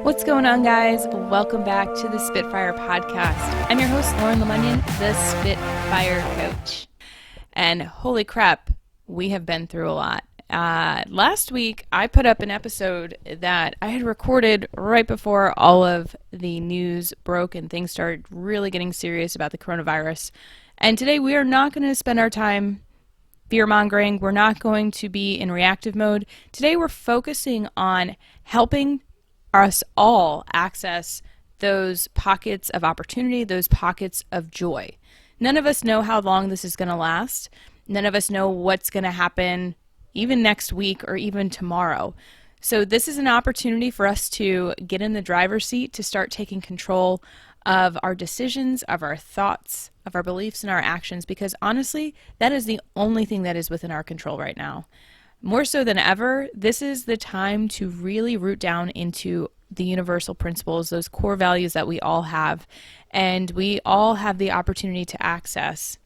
What's going on, guys? Welcome back to the Spitfire Podcast. I'm your host, Lauren Lemunyon, the Spitfire Coach. And holy crap, we have been through a lot. Last week, I put up an episode that I had recorded right before all of the news broke and things started really getting serious about the coronavirus. And today, we are not going to spend our time fear-mongering. We're not going to be in reactive mode. Today, we're focusing on helping us all access those pockets of opportunity, those pockets of joy. None of us know how long this is going to last. None of us know what's going to happen even next week or even tomorrow. So this is an opportunity for us to get in the driver's seat, to start taking control of our decisions, of our thoughts, of our beliefs and our actions, because honestly, that is the only thing that is within our control right now. More so than ever, this is the time to really root down into the universal principles, those core values that we all have, and we all have the opportunity to access.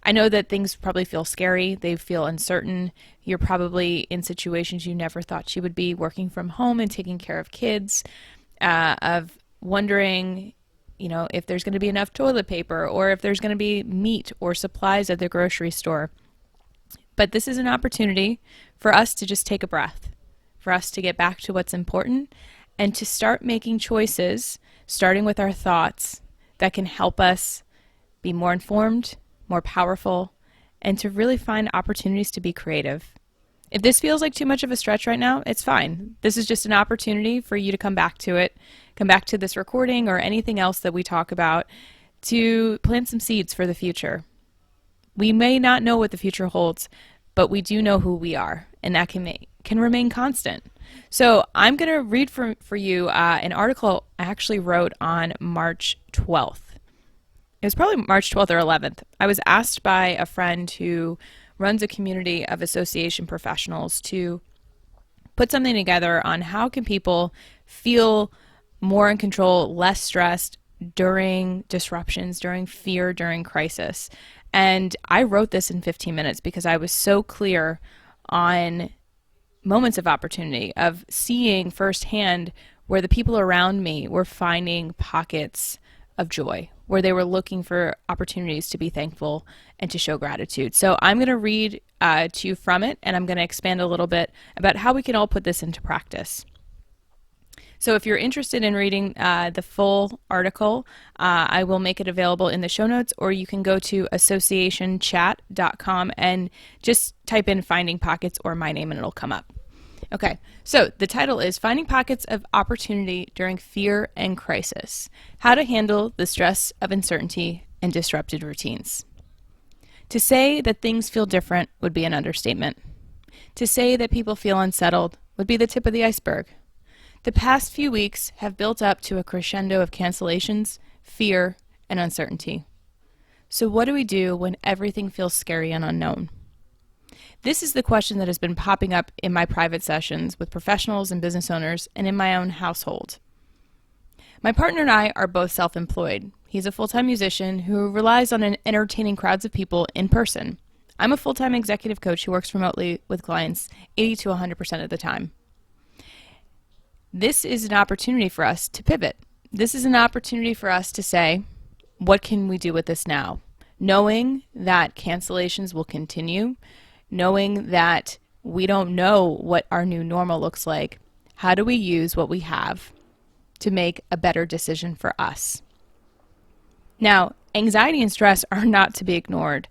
I know that things probably feel scary, they feel uncertain. You're probably in situations you never thought you would be, working from home and taking care of kids, of wondering, if there's going to be enough toilet paper or if there's going to be meat or supplies at the grocery store. But this is an opportunity for us to just take a breath, for us to get back to what's important and to start making choices, starting with our thoughts, that can help us be more informed, more powerful, and to really find opportunities to be creative. If this feels like too much of a stretch right now, it's fine. This is just an opportunity for you to come back to it, come back to this recording or anything else that we talk about, to plant some seeds for the future. We may not know what the future holds, but we do know who we are, and that can remain constant. So I'm going to read for you an article I actually wrote on March 12th. It was probably March 12th or 11th. I was asked by a friend who runs a community of association professionals to put something together on how can people feel more in control, less stressed during disruptions, during fear, during crisis. And I wrote this in 15 minutes because I was so clear on moments of opportunity, of seeing firsthand where the people around me were finding pockets of joy, where they were looking for opportunities to be thankful and to show gratitude. So I'm going to read to you from it, and I'm going to expand a little bit about how we can all put this into practice. So if you're interested in reading the full article, I will make it available in the show notes, or you can go to associationchat.com and just type in Finding Pockets or my name and it'll come up. Okay, so the title is Finding Pockets of Opportunity During Fear and Crisis: How to Handle the Stress of Uncertainty and Disrupted Routines. To say that things feel different would be an understatement. To say that people feel unsettled would be the tip of the iceberg. The past few weeks have built up to a crescendo of cancellations, fear, and uncertainty. So what do we do when everything feels scary and unknown? This is the question that has been popping up in my private sessions with professionals and business owners and in my own household. My partner and I are both self-employed. He's a full-time musician who relies on entertaining crowds of people in person. I'm a full-time executive coach who works remotely with clients 80 to 100% of the time. This is an opportunity for us to pivot. This is an opportunity for us to say, what can we do with this now? Knowing that cancellations will continue, knowing that we don't know what our new normal looks like, how do we use what we have to make a better decision for us? Now, anxiety and stress are not to be ignored.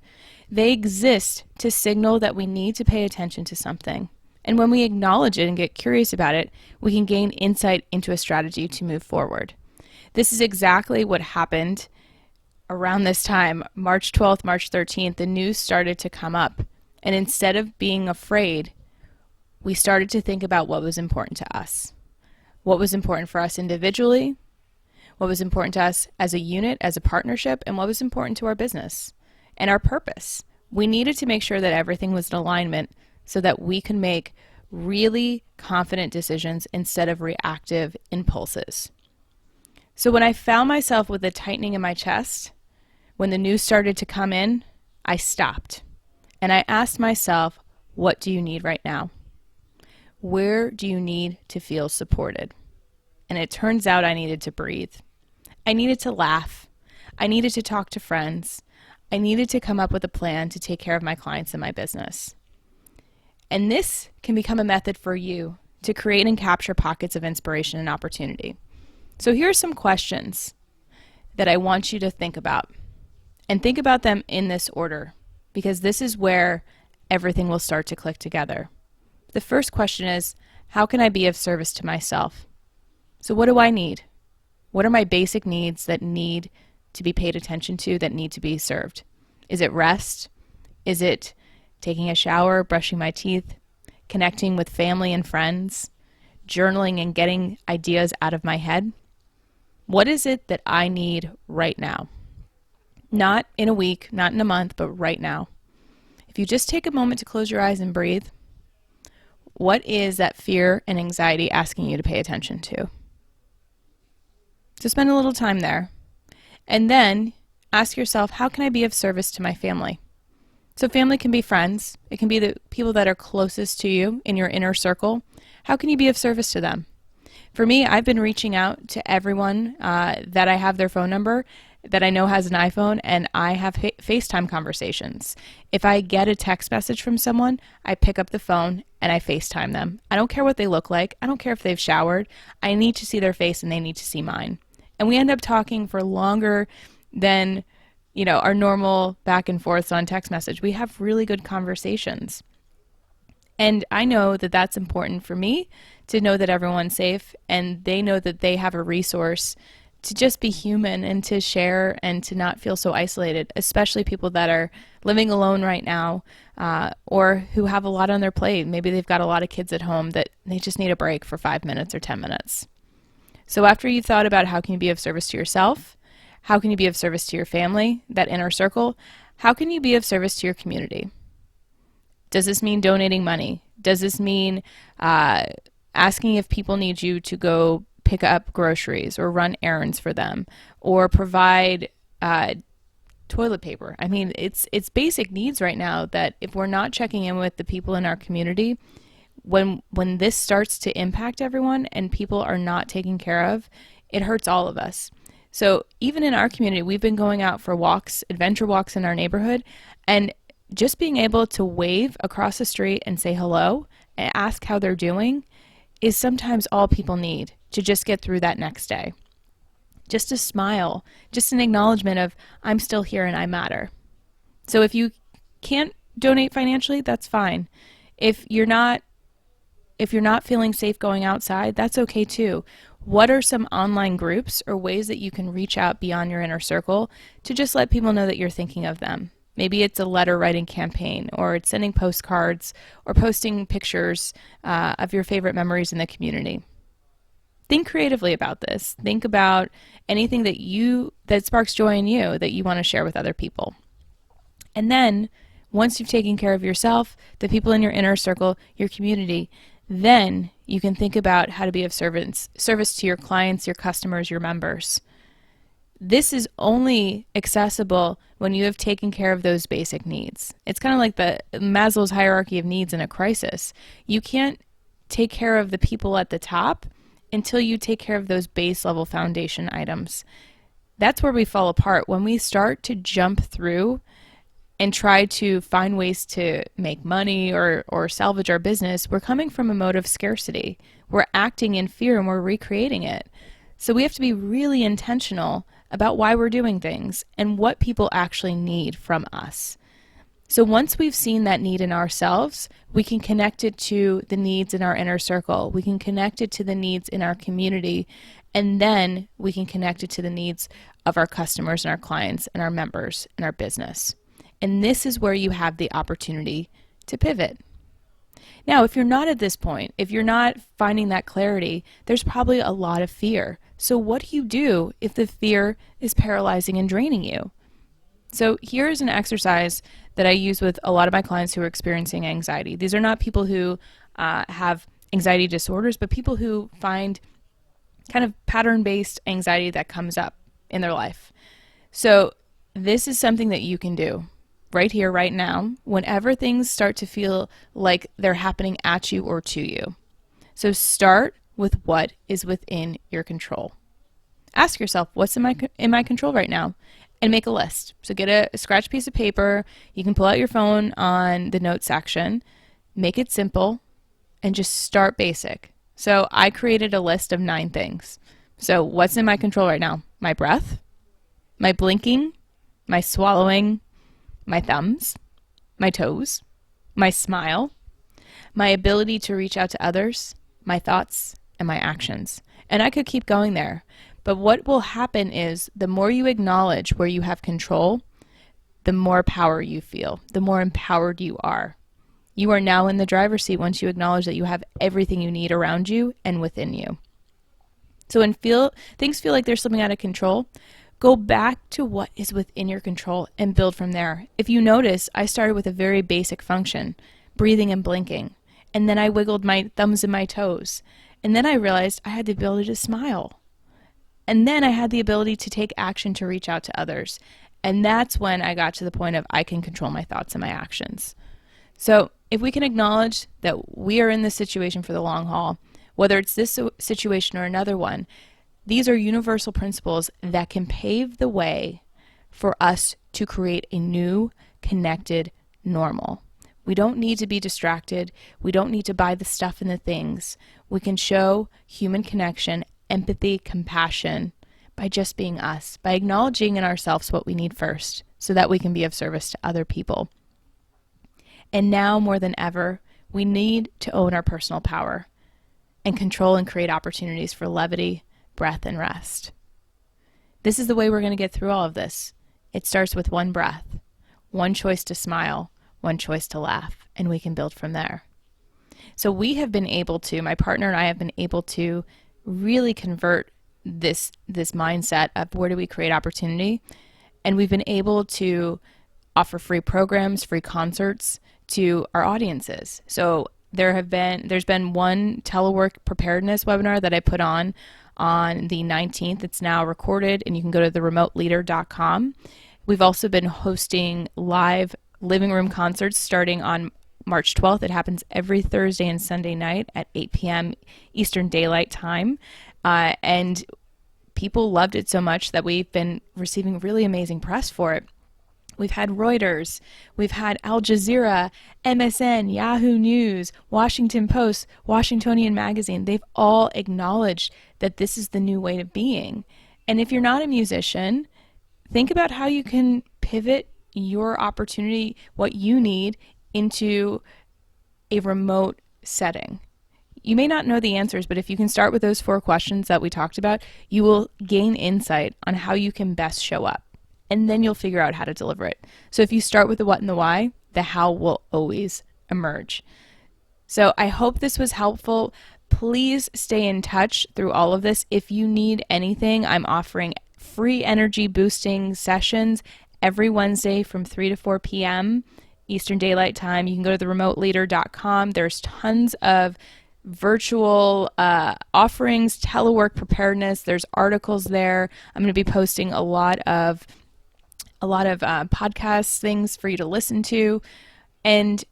They exist to signal that we need to pay attention to something. And when we acknowledge it and get curious about it, we can gain insight into a strategy to move forward. This is exactly what happened around this time, March 12th, March 13th. The news started to come up. And instead of being afraid, we started to think about what was important to us. What was important for us individually, what was important to us as a unit, as a partnership, and what was important to our business and our purpose. We needed to make sure that everything was in alignment so that we can make really confident decisions instead of reactive impulses. So when I found myself with a tightening in my chest, when the news started to come in, I stopped and I asked myself, what do you need right now? Where do you need to feel supported? and it turns out I needed to breathe. I needed to laugh. I needed to talk to friends. I needed to come up with a plan to take care of my clients and my business. And this can become a method for you to create and capture pockets of inspiration and opportunity. So here are some questions that I want you to think about. And think about them in this order, because this is where everything will start to click together. The first question is, how can I be of service to myself? So what do I need? What are my basic needs that need to be paid attention to, that need to be served? Is it rest? Is it taking a shower, brushing my teeth, connecting with family and friends, journaling and getting ideas out of my head? What is it that I need right now? Not in a week, not in a month, but right now. If you just take a moment to close your eyes and breathe, what is that fear and anxiety asking you to pay attention to? So spend a little time there. And then ask yourself, how can I be of service to my family? So family can be friends. It can be the people that are closest to you in your inner circle. How can you be of service to them? For me, I've been reaching out to everyone that I have their phone number, that I know has an iPhone, and I have FaceTime conversations. If I get a text message from someone, I pick up the phone and I FaceTime them. I don't care what they look like. I don't care if they've showered. I need to see their face and they need to see mine. And we end up talking for longer than, our normal back and forths on text message. We have really good conversations. And I know that that's important for me, to know that everyone's safe and they know that they have a resource to just be human and to share and to not feel so isolated, especially people that are living alone right now, or who have a lot on their plate. Maybe they've got a lot of kids at home that they just need a break for 5 minutes or 10 minutes. So after you've thought about how can you be of service to yourself, how can you be of service to your family, that inner circle, how can you be of service to your community? Does this mean donating money? Does this mean asking if people need you to go pick up groceries or run errands for them or provide toilet paper? I mean, it's basic needs right now that if we're not checking in with the people in our community, when this starts to impact everyone and people are not taken care of, it hurts all of us. So even in our community, we've been going out for walks, adventure walks in our neighborhood, and just being able to wave across the street and say hello and ask how they're doing is sometimes all people need to just get through that next day. Just a smile, just an acknowledgement of, I'm still here and I matter. So if you can't donate financially, that's fine. If you're not feeling safe going outside, that's okay too. What are some online groups or ways that you can reach out beyond your inner circle to just let people know that you're thinking of them? Maybe it's a letter writing campaign, or it's sending postcards, or posting pictures of your favorite memories in the community. Think creatively about this. Think about anything that sparks joy in you that you want to share with other people. And then once you've taken care of yourself, the people in your inner circle, your community, then you can think about how to be of service to your clients, your customers, your members. This is only accessible when you have taken care of those basic needs. It's kind of like the Maslow's hierarchy of needs in a crisis. You can't take care of the people at the top until you take care of those base level foundation items. That's where we fall apart. When we start to jump through and try to find ways to make money or salvage our business, we're coming from a mode of scarcity. We're acting in fear and we're recreating it. So we have to be really intentional about why we're doing things and what people actually need from us. So once we've seen that need in ourselves, we can connect it to the needs in our inner circle. We can connect it to the needs in our community, and then we can connect it to the needs of our customers and our clients and our members and our business. And this is where you have the opportunity to pivot. Now, if you're not at this point, if you're not finding that clarity, there's probably a lot of fear. So what do you do if the fear is paralyzing and draining you? So here's an exercise that I use with a lot of my clients who are experiencing anxiety. These are not people who have anxiety disorders, but people who find kind of pattern-based anxiety that comes up in their life. So this is something that you can do right here, right now, whenever things start to feel like they're happening at you or to you. So start with what is within your control. Ask yourself, what's in my control right now? And make a list. So get a scratch piece of paper. You can pull out your phone on the notes section. Make it simple and just start basic. So I created a list of 9 things. So what's in my control right now? My breath, my blinking, my swallowing, my thumbs, my toes, my smile, my ability to reach out to others, my thoughts, and my actions. And I could keep going there. But what will happen is the more you acknowledge where you have control, the more power you feel, the more empowered you are. You are now in the driver's seat once you acknowledge that you have everything you need around you and within you. So when things feel like they're slipping out of control, go back to what is within your control and build from there. If you notice, I started with a very basic function, breathing and blinking. And then I wiggled my thumbs and my toes. And then I realized I had the ability to smile. And then I had the ability to take action to reach out to others. And that's when I got to the point of I can control my thoughts and my actions. So if we can acknowledge that we are in this situation for the long haul, whether it's this situation or another one, these are universal principles that can pave the way for us to create a new, connected normal. We don't need to be distracted. We don't need to buy the stuff and the things. We can show human connection, empathy, compassion by just being us, by acknowledging in ourselves what we need first so that we can be of service to other people. And now more than ever, we need to own our personal power and control and create opportunities for levity, breath, and rest. This is the way we're going to get through all of this. It starts with one breath, one choice to smile, one choice to laugh, and we can build from there. So we have been able to, my partner and I have been able to really convert this mindset of where do we create opportunity, and we've been able to offer free programs, free concerts to our audiences. So there's been one telework preparedness webinar that I put on the 19th. It's now recorded, and you can go to theremoteleader.com. We've also been hosting live living room concerts starting on March 12th. It happens every Thursday and Sunday night at 8 p.m. Eastern Daylight Time. And people loved it so much that we've been receiving really amazing press for it. We've had Reuters, we've had Al Jazeera, MSN, Yahoo News, Washington Post, Washingtonian Magazine. They've all acknowledged that this is the new way of being. And if you're not a musician, think about how you can pivot your opportunity, what you need, into a remote setting. You may not know the answers, but if you can start with those 4 questions that we talked about, you will gain insight on how you can best show up. And then you'll figure out how to deliver it. So if you start with the what and the why, the how will always emerge. So I hope this was helpful. Please stay in touch through all of this. If you need anything, I'm offering free energy boosting sessions every Wednesday from 3 to 4 p.m. Eastern Daylight Time. You can go to theremoteleader.com. There's tons of virtual offerings, telework preparedness. There's articles there. I'm going to be posting a lot of podcast things for you to listen to. And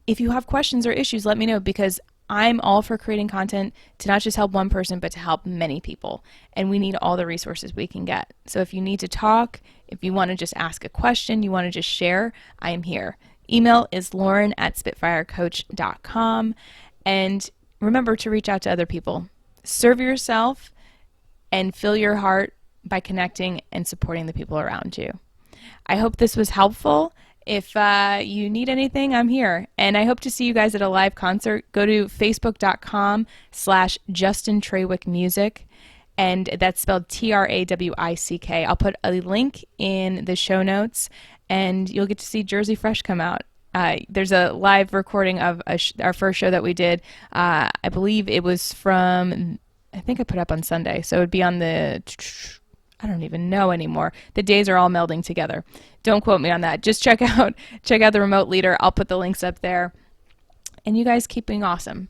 if you have questions or issues, let me know, because I'm all for creating content to not just help one person, but to help many people. And we need all the resources we can get. So if you need to talk, if you want to just ask a question, you want to just share, I am here. Email is lauren@spitfirecoach.com. And remember to reach out to other people. Serve yourself and fill your heart by connecting and supporting the people around you. I hope this was helpful. If you need anything, I'm here. And I hope to see you guys at a live concert. Go to facebook.com/Justin Trawick Music. And that's spelled Trawick. I'll put a link in the show notes, and you'll get to see Jersey Fresh come out. There's a live recording of our first show that we did. I believe it was from, I think I put up on Sunday. So it would be on the... I don't even know anymore. The days are all melding together. Don't quote me on that. Just check out the Remote Leader. I'll put the links up there. And you guys keep being awesome.